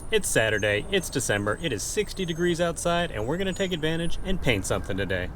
It's Saturday, it's December, it is 60 degrees outside, and we're going to take advantage and paint something today.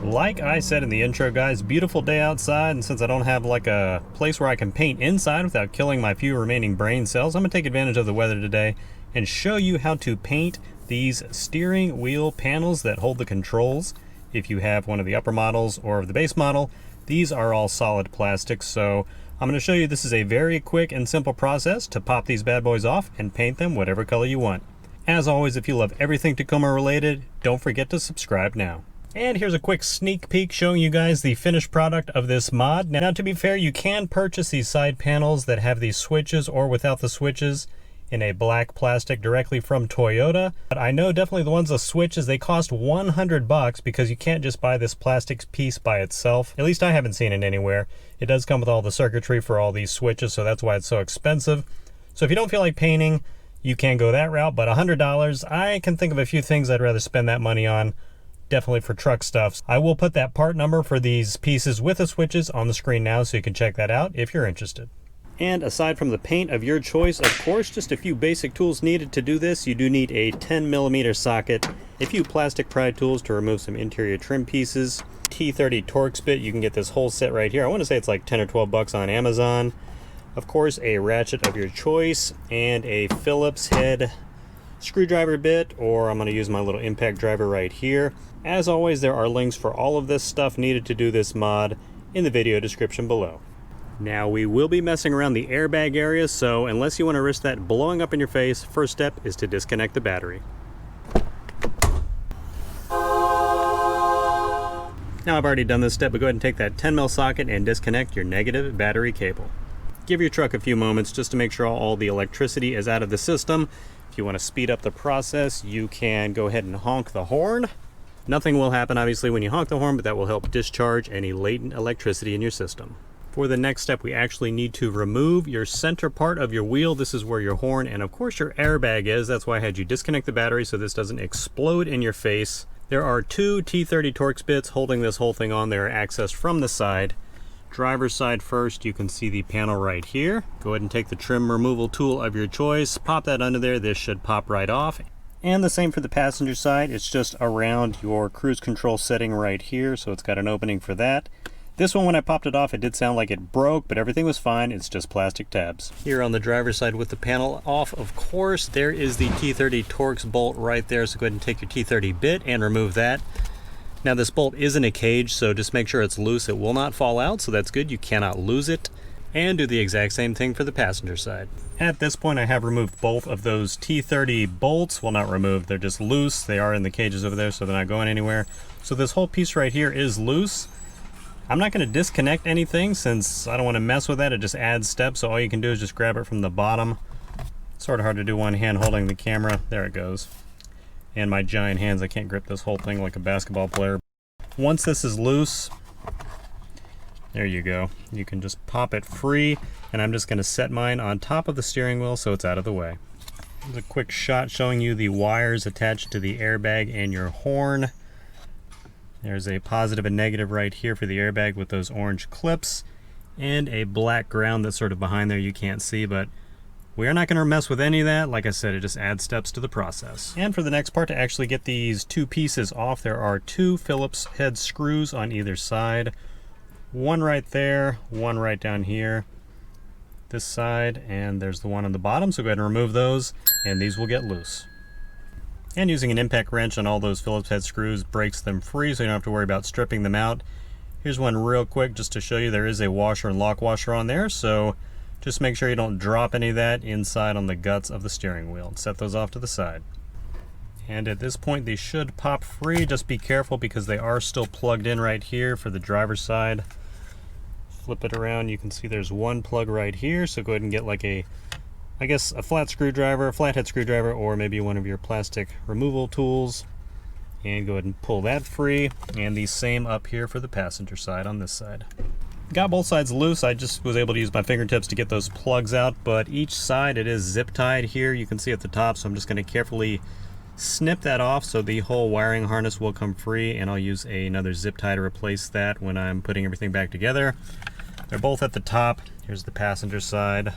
Like I said in the intro, guys, beautiful day outside, and since I don't have like a place where I can paint inside without killing my few remaining brain cells, I'm going to take advantage of the weather today and show you how to paint these steering wheel panels that hold the controls. If you have one of the upper models or the base model, these are all solid plastic, so I'm going to show you this is a very quick and simple process to pop these bad boys off and paint them whatever color you want. As always, if you love everything Tacoma related, don't forget to subscribe now. And here's a quick sneak peek showing you guys the finished product of this mod. Now, to be fair, you can purchase these side panels that have these switches or without the switches in a black plastic directly from Toyota. But I know definitely the ones with switches, they cost $100 because you can't just buy this plastic piece by itself. At least I haven't seen it anywhere. It does come with all the circuitry for all these switches, so that's why it's so expensive. So if you don't feel like painting, you can go that route, but $100, I can think of a few things I'd rather spend that money on. Definitely for truck stuff. I will put that part number for these pieces with the switches on the screen now, so you can check that out if you're interested. And aside from the paint of your choice, of course, just a few basic tools needed to do this. You do need a 10mm socket, a few plastic pry tools to remove some interior trim pieces, T30 Torx bit. You can get this whole set right here. I want to say it's like 10 or 12 bucks on Amazon. Of course, a ratchet of your choice and a Phillips head screwdriver bit, or I'm going to use my little impact driver right here. As always, there are links for all of this stuff needed to do this mod in the video description below. Now, we will be messing around the airbag area, so unless you want to risk that blowing up in your face, first step is to disconnect the battery. Now, I've already done this step, but go ahead and take that 10mm socket and disconnect your negative battery cable. Give your truck a few moments just to make sure all the electricity is out of the system. If you want to speed up the process, you can go ahead and honk the horn. Nothing will happen, obviously, when you honk the horn, but that will help discharge any latent electricity in your system. For the next step, we actually need to remove your center part of your wheel. This is where your horn and, of course, your airbag is. That's why I had you disconnect the battery so this doesn't explode in your face. There are two T30 Torx bits holding this whole thing on. They are accessed from the side. Driver's side first, you can see the panel right here. Go ahead and take the trim removal tool of your choice. Pop that under there. This should pop right off. And the same for the passenger side. It's just around your cruise control setting right here, so it's got an opening for that. This one, when I popped it off, it did sound like it broke, but everything was fine. It's just plastic tabs. Here on the driver's side with the panel off, of course, there is the T30 Torx bolt right there, so go ahead and take your T30 bit and remove that. Now, this bolt is in a cage, so just make sure it's loose. It will not fall out, so that's good. You cannot lose it. And do the exact same thing for the passenger side. At this point, I have removed both of those T30 bolts. Well, not removed, they're just loose. They are in the cages over there, so they're not going anywhere. So this whole piece right here is loose. I'm not going to disconnect anything since I don't want to mess with that. It just adds steps, so all you can do is just grab it from the bottom. It's sort of hard to do one hand holding the camera. There it goes. And my giant hands, I can't grip this whole thing like a basketball player. Once this is loose, there you go. You can just pop it free, and I'm just going to set mine on top of the steering wheel so it's out of the way. Here's a quick shot showing you the wires attached to the airbag and your horn. There's a positive and negative right here for the airbag with those orange clips, and a black ground that's sort of behind there you can't see, but we are not going to mess with any of that. Like I said, it just adds steps to the process. And for the next part, to actually get these two pieces off, there are two Phillips head screws on either side. One right there, one right down here, this side, and there's the one on the bottom, so go ahead and remove those, and these will get loose. And using an impact wrench on all those Phillips head screws breaks them free, so you don't have to worry about stripping them out. Here's one real quick just to show you. There is a washer and lock washer on there, so just make sure you don't drop any of that inside on the guts of the steering wheel. Set those off to the side. And at this point, these should pop free. Just be careful because they are still plugged in right here for the driver's side. Flip it around, you can see there's one plug right here, so go ahead and get like a flat screwdriver, a flathead screwdriver, or maybe one of your plastic removal tools, and go ahead and pull that free. And the same up here for the passenger side on this side. Got both sides loose. I just was able to use my fingertips to get those plugs out, but each side it is zip tied here. You can see at the top, so I'm just going to carefully snip that off so the whole wiring harness will come free, and I'll use another zip tie to replace that when I'm putting everything back together. They're both at the top. Here's the passenger side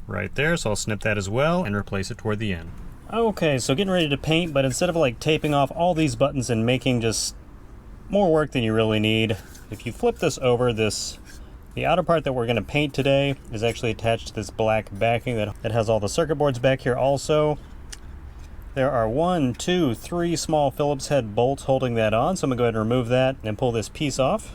right there, so I'll snip that as well and replace it toward the end. Okay, so getting ready to paint, but instead of like taping off all these buttons and making just more work than you really need, if you flip this over, the outer part that we're going to paint today is actually attached to this black backing that has all the circuit boards back here also. There are 1, 2, 3 small Phillips head bolts holding that on, so I'm going to go ahead and remove that and pull this piece off.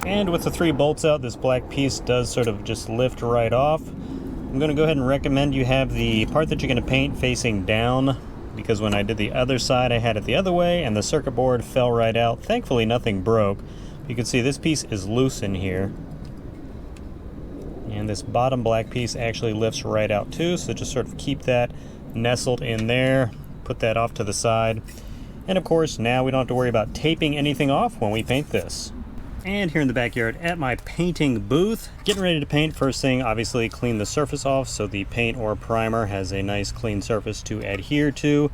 And with the 3 bolts out, this black piece does sort of just lift right off. I'm going to go ahead and recommend you have the part that you're going to paint facing down, because when I did the other side I had it the other way and the circuit board fell right out. Thankfully nothing broke. You can see this piece is loose in here, and this bottom black piece actually lifts right out too, so just sort of keep that nestled in there, put that off to the side, and of course now we don't have to worry about taping anything off when we paint this. And here in the backyard at my painting booth, getting ready to paint. First thing, obviously clean the surface off so the paint or primer has a nice clean surface to adhere to.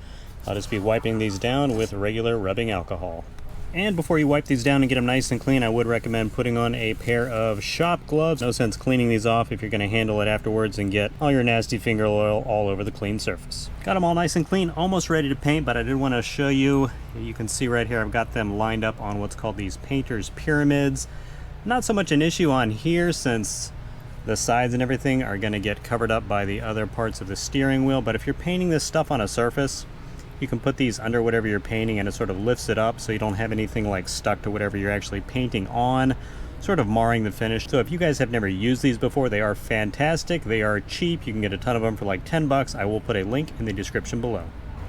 I'll just be wiping these down with regular rubbing alcohol. And before you wipe these down and get them nice and clean, I would recommend putting on a pair of shop gloves. No sense cleaning these off if you're going to handle it afterwards and get all your nasty finger oil all over the clean surface. Got them all nice and clean, almost ready to paint, but I did want to show you. You can see right here I've got them lined up on what's called these painter's pyramids. Not so much an issue on here since the sides and everything are going to get covered up by the other parts of the steering wheel, but if you're painting this stuff on a surface, you can put these under whatever you're painting and it sort of lifts it up so you don't have anything like stuck to whatever you're actually painting on, sort of marring the finish. So if you guys have never used these before, they are fantastic. They are cheap. You can get a ton of them for like 10 bucks. I will put a link in the description below.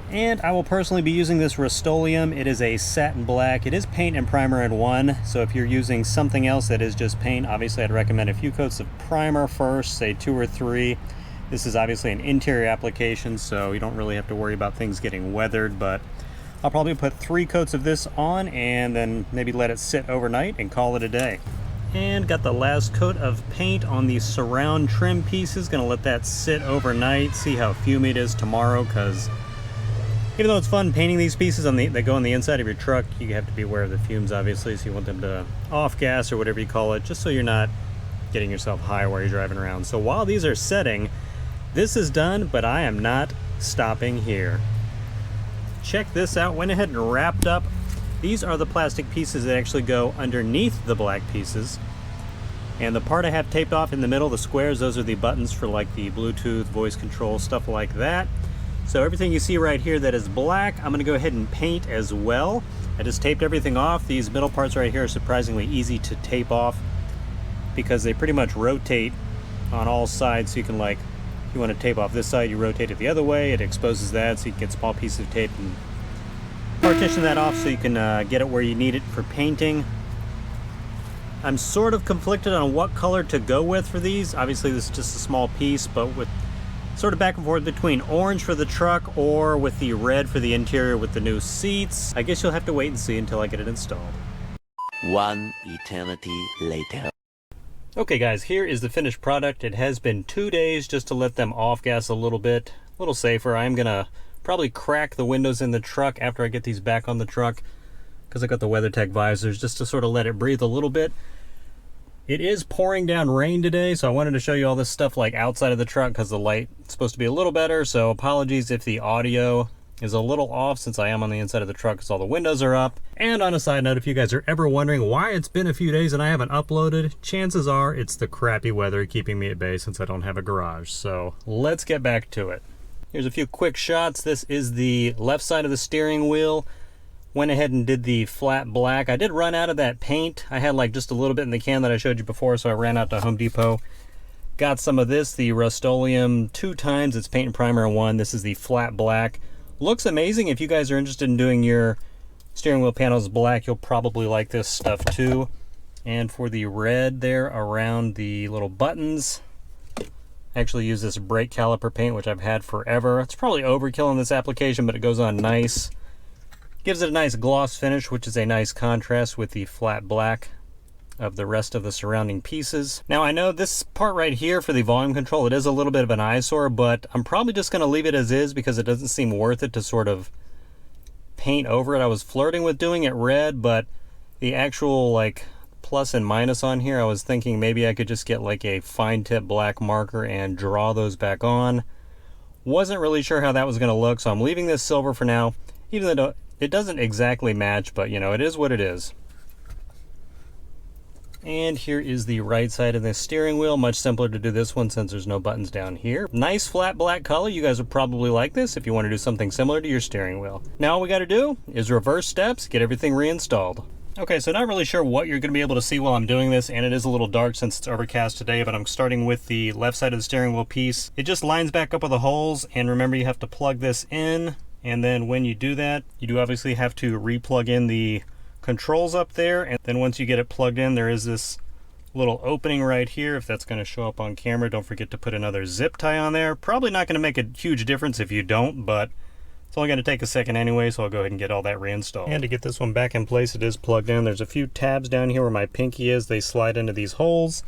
And I will personally be using this Rust-Oleum. It is a satin black. It is paint and primer in one. So if you're using something else that is just paint, obviously I'd recommend a few coats of primer first, say 2 or 3. This is obviously an interior application, so you don't really have to worry about things getting weathered, but I'll probably put 3 coats of this on and then maybe let it sit overnight and call it a day. And got the last coat of paint on the surround trim pieces. Gonna let that sit overnight, see how fumy it is tomorrow, because even though it's fun painting these pieces that go on the inside of your truck, you have to be aware of the fumes, obviously, so you want them to off gas or whatever you call it, just so you're not getting yourself high while you're driving around. So while these are setting, this is done, but I am not stopping here. Check this out. Went ahead and wrapped up. These are the plastic pieces that actually go underneath the black pieces. And the part I have taped off in the middle, the squares, those are the buttons for like the Bluetooth, voice control, stuff like that. So everything you see right here that is black, I'm gonna go ahead and paint as well. I just taped everything off. These middle parts right here are surprisingly easy to tape off because they pretty much rotate on all sides, so you can like, if you want to tape off this side, you rotate it the other way. It exposes that, so you can get small pieces of tape and partition that off so you can get it where you need it for painting. I'm sort of conflicted on what color to go with for these. Obviously, this is just a small piece, but with sort of back and forth between orange for the truck or with the red for the interior with the new seats. I guess you'll have to wait and see until I get it installed. One eternity later. Okay guys, here is the finished product. It has been 2 days just to let them off gas a little bit, a little safer. I'm gonna probably crack the windows in the truck after I get these back on the truck because I got the WeatherTech visors just to sort of let it breathe a little bit. It is pouring down rain today, so I wanted to show you all this stuff like outside of the truck because the light is supposed to be a little better, so apologies if the audio is a little off since I am on the inside of the truck because all the windows are up. And on a side note, if you guys are ever wondering why it's been a few days and I haven't uploaded, chances are it's the crappy weather keeping me at bay since I don't have a garage. So let's get back to it. Here's a few quick shots. This is the left side of the steering wheel. Went ahead and did the flat black. I did run out of that paint. I had like just a little bit in the can that I showed you before, so I ran out to Home Depot. Got some of this, the Rust-Oleum 2 times. It's paint and primer in 1. This is the flat black. Looks amazing. If you guys are interested in doing your steering wheel panels black, you'll probably like this stuff too. And for the red there around the little buttons, I actually use this brake caliper paint, which I've had forever. It's probably overkill in this application, but it goes on nice. Gives it a nice gloss finish, which is a nice contrast with the flat black of the rest of the surrounding pieces. Now I know this part right here for the volume control, it is a little bit of an eyesore, but I'm probably just going to leave it as is because it doesn't seem worth it to sort of paint over it. I was flirting with doing it red, but the actual like plus and minus on here, I was thinking maybe I could just get like a fine tip black marker and draw those back on. Wasn't really sure how that was going to look, so I'm leaving this silver for now, even though it doesn't exactly match, but you know, it is what it is. And here is the right side of the steering wheel. Much simpler to do this one since there's no buttons down here. Nice flat black color. You guys would probably like this if you want to do something similar to your steering wheel. Now all we got to do is reverse steps, get everything reinstalled. Okay, so not really sure what you're going to be able to see while I'm doing this, and it is a little dark since it's overcast today, but I'm starting with the left side of the steering wheel piece. It just lines back up with the holes, and remember you have to plug this in, and then when you do that, you do obviously have to re-plug in the controls up there, and then once you get it plugged in, there is this little opening right here. If that's going to show up on camera, don't forget to put another zip tie on there. Probably not going to make a huge difference if you don't, but it's only going to take a second anyway, so I'll go ahead and get all that reinstalled. And to get this one back in place, it is plugged in. There's a few tabs down here where my pinky is. They slide into these holes.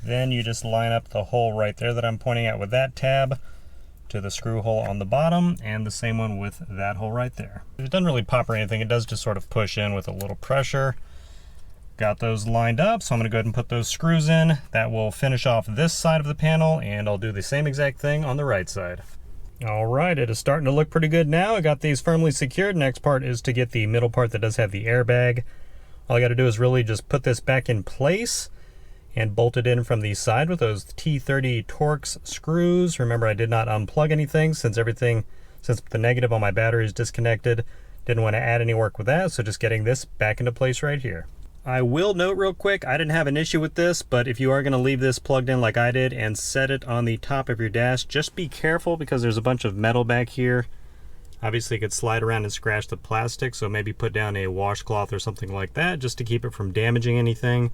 Then you just line up the hole right there that I'm pointing at with that tab to the screw hole on the bottom, and the same one with that hole right there. It doesn't really pop or anything. It does just sort of push in with a little pressure. Got those lined up, so I'm going to go ahead and put those screws in. That will finish off this side of the panel, and I'll do the same exact thing on the right side. All right, it is starting to look pretty good now. I got these firmly secured. Next part is to get the middle part that does have the airbag. All I got to do is really just put this back in place and bolt it in from the side with those T30 Torx screws. Remember, I did not unplug anything since the negative on my battery is disconnected. Didn't want to add any work with that, so just getting this back into place right here. I will note real quick, I didn't have an issue with this, but if you are going to leave this plugged in like I did and set it on the top of your dash, just be careful because there's a bunch of metal back here. Obviously it could slide around and scratch the plastic, so maybe put down a washcloth or something like that just to keep it from damaging anything.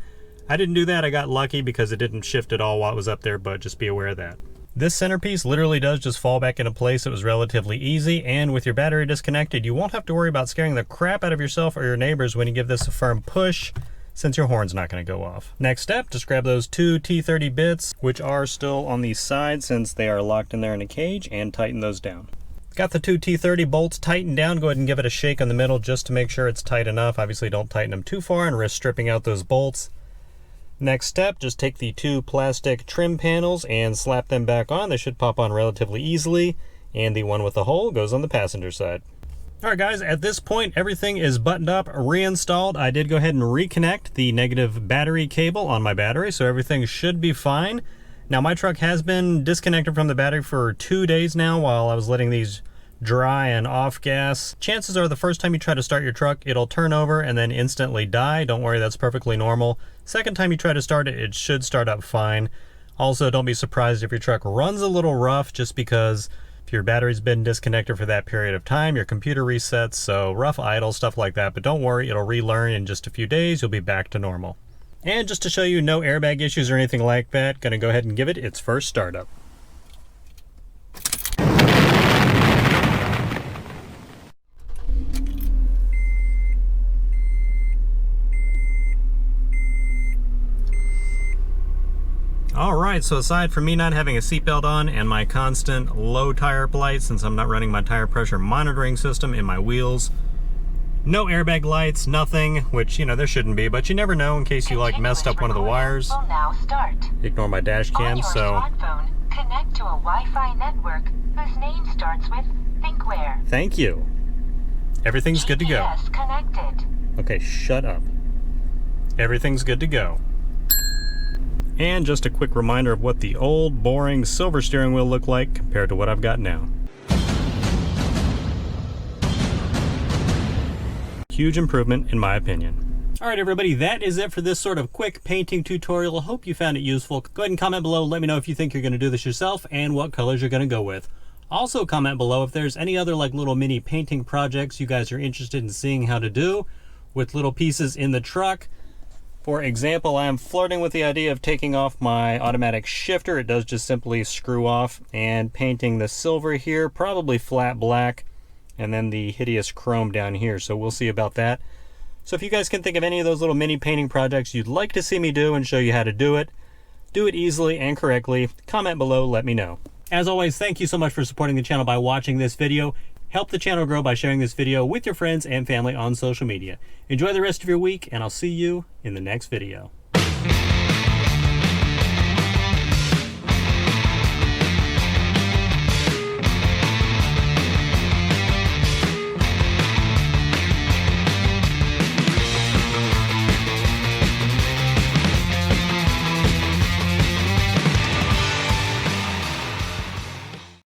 I didn't do that. I got lucky because it didn't shift at all while it was up there, but just be aware of that. This centerpiece literally does just fall back into place. It was relatively easy, and with your battery disconnected, you won't have to worry about scaring the crap out of yourself or your neighbors when you give this a firm push, since your horn's not going to go off. Next step, just grab those two T30 bits, which are still on the side since they are locked in there in a cage, and tighten those down. Got the two T30 bolts tightened down. Go ahead and give it a shake on the middle just to make sure it's tight enough. Obviously don't tighten them too far and risk stripping out those bolts. Next step, just take the two plastic trim panels and slap them back on. They should pop on relatively easily, and the one with the hole goes on the passenger side. Alright guys, at this point everything is buttoned up, reinstalled. I did go ahead and reconnect the negative battery cable on my battery, so everything should be fine. Now my truck has been disconnected from the battery for 2 days now while I was letting these dry and off gas. Chances are the first time you try to start your truck, it'll turn over and then instantly die. Don't worry, that's perfectly normal. Second time you try to start it, it should start up fine. Also, don't be surprised if your truck runs a little rough just because if your battery's been disconnected for that period of time, your computer resets, so rough idle, stuff like that. But don't worry, it'll relearn in just a few days. You'll be back to normal. And just to show you no airbag issues or anything like that, gonna go ahead and give it its first startup. Alright, so aside from me not having a seatbelt on and my constant low tire light since I'm not running my tire pressure monitoring system in my wheels, no airbag lights, nothing, which, you know, there shouldn't be, but you never know in case you like messed up one of the wires. Ignore my dash cam, so... smartphone, connect to a Wi-Fi network whose name starts with thinkware. Thank you. Everything's good to go. GPS connected. Okay, shut up. Everything's good to go. And just a quick reminder of what the old, boring silver steering wheel looked like compared to what I've got now. Huge improvement, in my opinion. Alright everybody, that is it for this sort of quick painting tutorial. Hope you found it useful. Go ahead and comment below, let me know if you think you're going to do this yourself and what colors you're going to go with. Also comment below if there's any other like little mini painting projects you guys are interested in seeing how to do with little pieces in the truck. For example, I am flirting with the idea of taking off my automatic shifter. It does just simply screw off, and painting the silver here, probably flat black, and then the hideous chrome down here. So we'll see about that. So if you guys can think of any of those little mini painting projects you'd like to see me do and show you how to do it easily and correctly, comment below, let me know. As always, thank you so much for supporting the channel by watching this video. Help the channel grow by sharing this video with your friends and family on social media. Enjoy the rest of your week, and I'll see you in the next video.